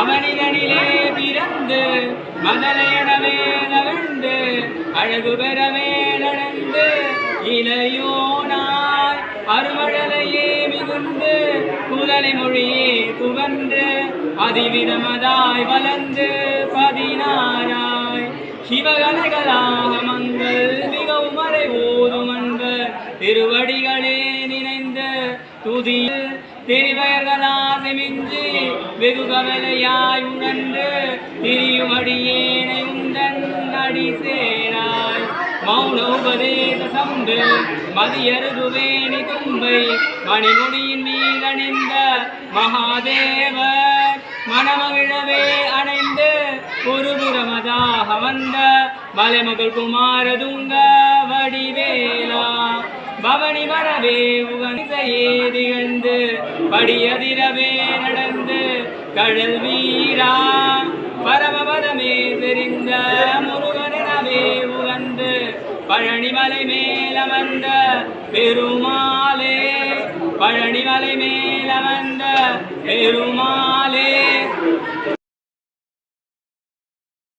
அவனிதனிலே பிறந்து மதலையனவே நவிழ்ந்து அழகு பெறவே நடந்து இளையோனாய் அருமழலையே மிகுந்து குதலை மொழியே புகன்று அதிவிதமதாய் வளர்ந்து 16ஆய் சிவகலைகளாக மங்கள் மிகவும் மறை ஓதும் அன்பர் திருவடிகளே நினைந்து துதியில் திரிவயர்களாக மிஞ்சி வெகு கவலையாய் உணர்ந்து திரியுமடியேனை உந்தன் அடி சேராய் மௌன உபதேச சம்பு மதியருதுவேணி தும்பை மணிமுடியின் மீதணிந்த மகாதேவர் மனமகிழவே அணைந்து ஒரு புறமதாக வந்த மலைமகள் குமாரதுங்க வடிவேலா பவனி வரவே உகனிசையே திகழ்ந்து படியதிரவே நடந்து கடல் வீரா பரமபதமே தெரிந்த முருகனவே உகந்து பழனிமலை மேலமர்ந்த பெருமாளே பழனிமலை மேலமர்ந்த பெருமாள்